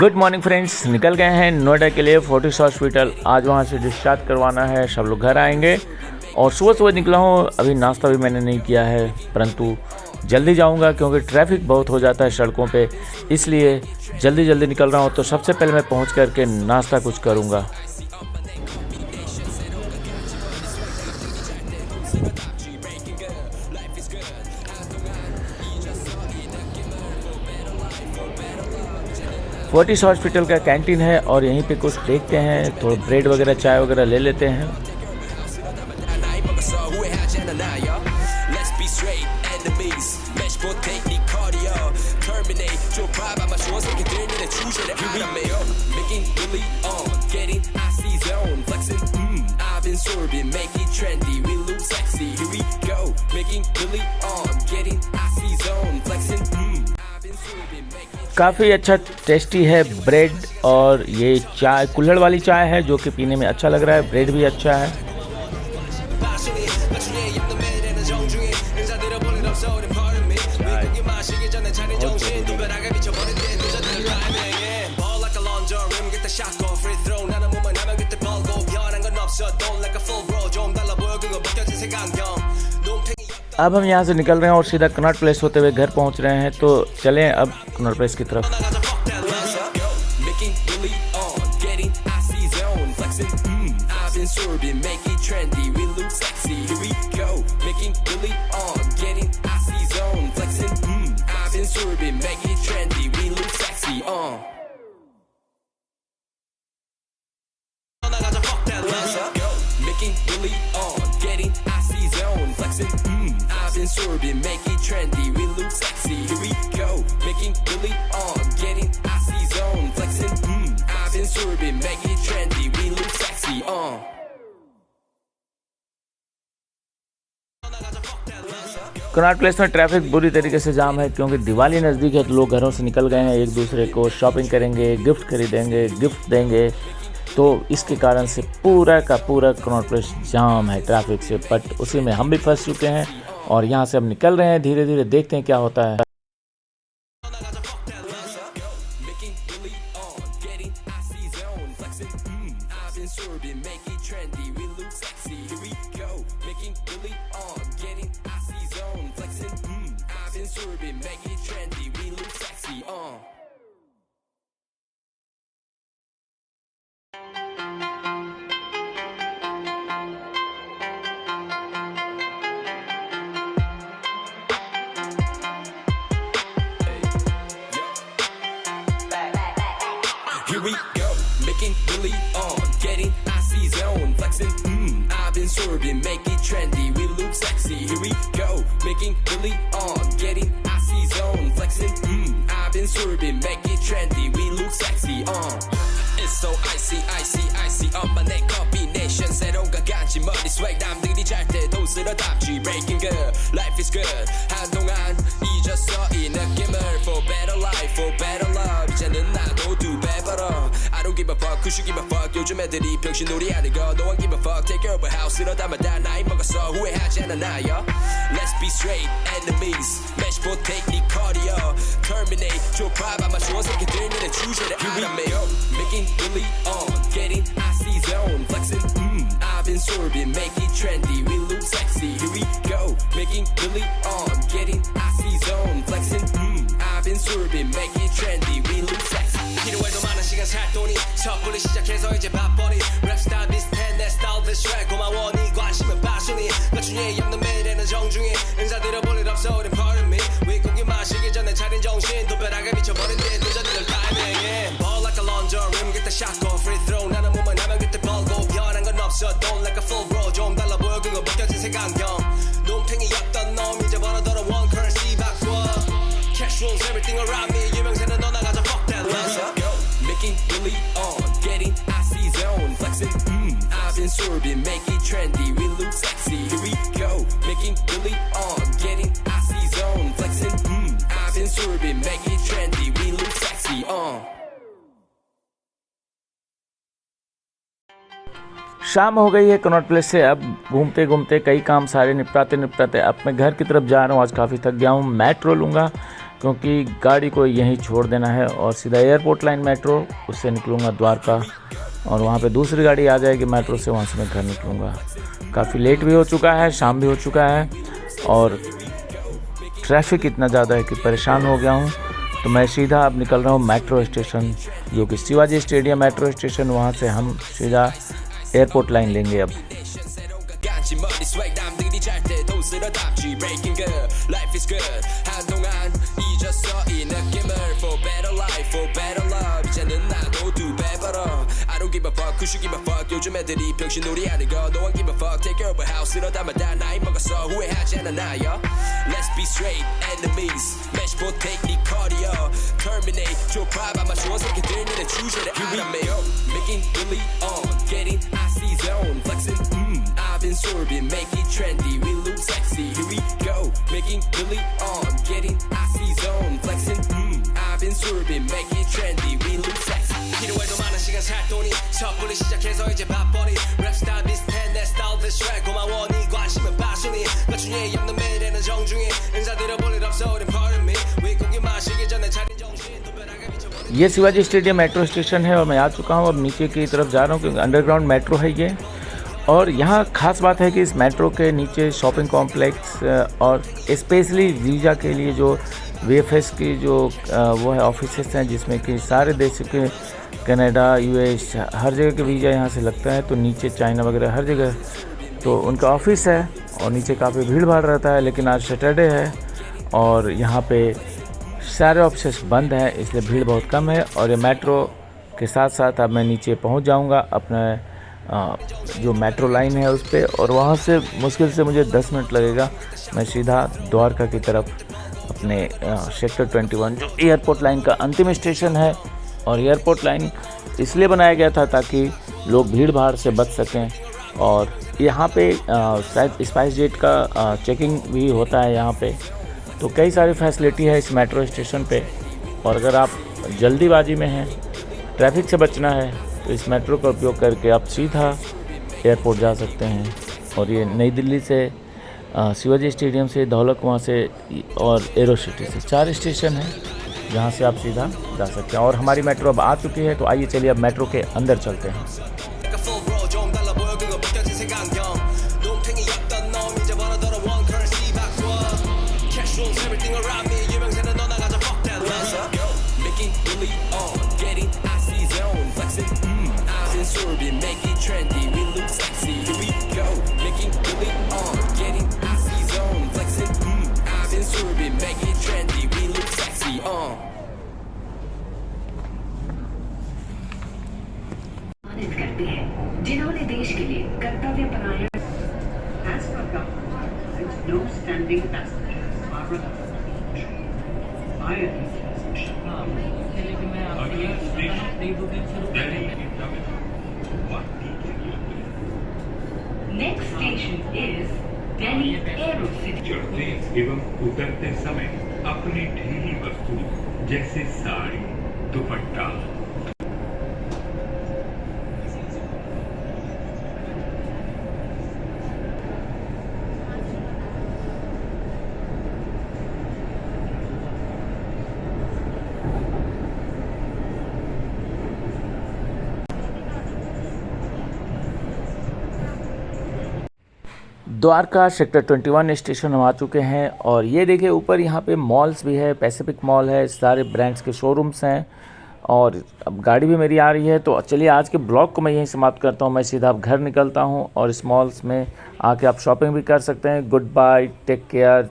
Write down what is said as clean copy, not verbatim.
Good morning friends, निकल गए हैं नोएडा के लिए फोर्टिस हॉस्पिटल। आज वहाँ से डिस्चार्ज करवाना है, सब लोग घर आएंगे। और सुबह सुबह निकला हूँ, अभी नाश्ता भी मैंने नहीं किया है, परंतु जल्दी जाऊँगा क्योंकि ट्रैफिक बहुत हो जाता है सड़कों पे, इसलिए जल्दी निकल रहा हूँ। तो सबसे पहले मैं पहुँच करके नाश्ता कुछ करूँगा। फोर्टिस हॉस्पिटल का कैंटीन है और यहीं पे कुछ देखते हैं, थोड़ा ब्रेड वगैरह चाय वगैरह ले लेते हैं। काफ़ी अच्छा टेस्टी है ब्रेड, और ये चाय कुल्हड़ वाली चाय है जो कि पीने में अच्छा लग रहा है। ब्रेड भी अच्छा है। अब हम यहाँ से निकल रहे हैं और सीधा कनॉट प्लेस होते हुए घर पहुँच रहे हैं। तो चलें अब कनॉट प्लेस की तरफ। कनॉट प्लेस में ट्रैफिक बुरी तरीके से जाम है क्योंकि दिवाली नज़दीक है, तो लोग घरों से निकल गए हैं, एक दूसरे को शॉपिंग करेंगे, गिफ्ट खरीदेंगे, गिफ्ट देंगे। तो इसके कारण से पूरा का पूरा कनॉट प्लेस जाम है ट्रैफिक से। बट उसी में हम भी फंस चुके हैं और यहाँ से हम निकल रहे हैं धीरे धीरे, देखते हैं क्या होता है। Here we go, making Billy on, getting icy zone, flexing, I've been swerving, make it trendy, we look sexy. Here we go, making Billy on, getting icy zone, flexing, I've been swerving, make it trendy, we look sexy. It's so icy, on my neck combination, 새로운가 간지 머리 swag, 남들이 잘 때도 쓸어담지, breaking good, life is good, 한동안 잊었어 이 느낌을, for better life, for better love, 이제는 나도 두 배 벌어. I don't give a fuck, who should give a fuck, 요즘 애들이 병신놀이 하는 거, no one give a fuck, take over house, 이러다마다 나이 먹었어, 후회하지 않아 나요. Let's be straight, enemies, match take 네 cardio, terminate, 좁아 아마 좋은 새끼들 너네 주제를 알아매요. Making Billy on, getting icy zone, flexing, I've been swerving, make it trendy, we look sexy. Here we go, making Billy on, getting icy zone, flexing, I've been swerving, make it trendy, we look sexy. 필요해도 많은 시간 살 돈이 섣불리 시작해서 이제 밥벌이 랩스타일 비슷해 내 스타일 비슷해 고마워 네 관심은 passion이 거춘이 없는 매일에는 정중히 인사 드려볼 일 없어 우린 pardon me 윗고기 마시기 전에 차린 정신 두 벼락에 미쳐버린 뒤 늦어지는 타이밍에 ball like a laundry room get the shot go free throw 나는 몸만 하면 그때 벌고 변한 건 없어 don't like a full bro 좀 달라 보여 그거 벗겨진 색안경 놈탱이였던 놈 이제 벌어더러 one currency 바꿔 cash rules everything around me 유명세는 너 나가자 fuck that love making Billy on getting icy zone flexing I've been swerving make it trendy we look sexy here we go making Billy on getting icy zone flexing I've been swerving make it trendy we look sexy शाम हो गई है Connaught place से। अब घूमते घूमते कई काम सारे निपटाते अब मैं घर की तरफ जा रहा हूँ। आज काफ़ी थक गया हूँ। मेट्रो लूँगा, क्योंकि गाड़ी को यहीं छोड़ देना है और सीधा एयरपोर्ट लाइन मेट्रो, उससे निकलूँगा द्वारका और वहाँ पे दूसरी गाड़ी आ जाएगी मेट्रो से, वहाँ से मैं घर निकलूँगा। काफ़ी लेट भी हो चुका है, शाम भी हो चुका है और ट्रैफिक इतना ज़्यादा है कि परेशान हो गया हूँ। तो मैं सीधा अब निकल रहा हूँ मेट्रो स्टेशन, जो कि शिवाजी स्टेडियम मेट्रो स्टेशन, वहाँ से हम सीधा एयरपोर्ट लाइन लेंगे अब। Give a fuck, who should give a fuck? 요즘 애들이 병신놀이 하는 거. No one give a fuck. Take care of a house. 이러다마다 나이 먹었어. 후회하지 않아 나야. Let's be straight enemies. Match for technique cardio. Terminate. 좁아 아마 좋은 새끼들 니네 주제를 알아매. Making really on. Getting icy zone. Flexing. I've been sorbing. Make it trendy. We look sexy. Here we go. Making really on. Getting icy zone. Flexing. I've been sorbing. Make it trendy. We look sexy. 필요해도 많은 시간 살 돈이 섣불리 시작해서 이제 밥벌이 랩스타일 비슷해 내 스타일 비슷해 고마워 네 관심은 passion이 맞춤이 없는 매일에는 정중히 인사드려 볼 일 없어 우린 pardon me 윗고기 마시기 전에 차린 정신 또 변하게 미쳐버린 ये Shivaji stadium metro station है और मैं आ चुका हूँ। अब नीचे की तरफ जा रहा हूँ क्योंकि अंडरग्राउंड मेट्रो है ये। और यहाँ ख़ास बात है कि इस मेट्रो के नीचे शॉपिंग कॉम्प्लेक्स और स्पेशली वीज़ा के लिए जो VFS की जो वो है ऑफिसेस हैं, जिसमें कि सारे देश के कनाडा, US हर जगह के वीज़ा यहाँ से लगता है। तो नीचे चाइना वगैरह हर जगह तो उनका ऑफिस है और नीचे काफ़ी भीड़ भाड़ रहता है। लेकिन आज सैटरडे है और यहाँ पे सारे ऑफिस बंद हैं, इसलिए भीड़ बहुत कम है। और ये मेट्रो के साथ साथ अब मैं नीचे पहुँच जाऊँगा अपने जो मेट्रो लाइन है उस पर, और वहाँ से मुश्किल से मुझे 10 मिनट लगेगा। मैं सीधा द्वारका की तरफ अपने सेक्टर 21 जो एयरपोर्ट लाइन का अंतिम स्टेशन है। और एयरपोर्ट लाइन इसलिए बनाया गया था ताकि लोग भीड़ भाड़ से बच सकें। और यहाँ पे शायद स्पाइस जेट का चेकिंग भी होता है यहाँ पे। तो कई सारी फैसिलिटी है इस मेट्रो स्टेशन पे। और अगर आप जल्दीबाजी में हैं, ट्रैफिक से बचना है, तो इस मेट्रो का उपयोग करके आप सीधा एयरपोर्ट जा सकते हैं। और ये नई दिल्ली से शिवाजी स्टेडियम से, धौला कुआं से और एरो सिटी से 4 स्टेशन हैं जहाँ से आप सीधा जा सकते हैं। और हमारी मेट्रो अब आ चुकी है, तो आइए चलिए अब मेट्रो के अंदर चलते हैं। करते हैं जिन्होंने देश के लिए कर्तव्य बनाया। As per government, no standing passengers are allowed. Next station is Delhi Aero City. चढ़ते एवं उतरते समय अपनी ढीली वस्तु जैसे साड़ी, दुपट्टा, द्वारका सेक्टर 21 स्टेशन हम आ चुके हैं। और ये देखिए ऊपर यहाँ पे मॉल्स भी है, पैसिफिक मॉल है, सारे ब्रांड्स के शोरूम्स हैं। और अब गाड़ी भी मेरी आ रही है, तो चलिए आज के ब्लॉग को मैं यहीं समाप्त करता हूँ। मैं सीधा अब घर निकलता हूँ और इस मॉल्स में आके आप शॉपिंग भी कर सकते हैं। Good bye, take care.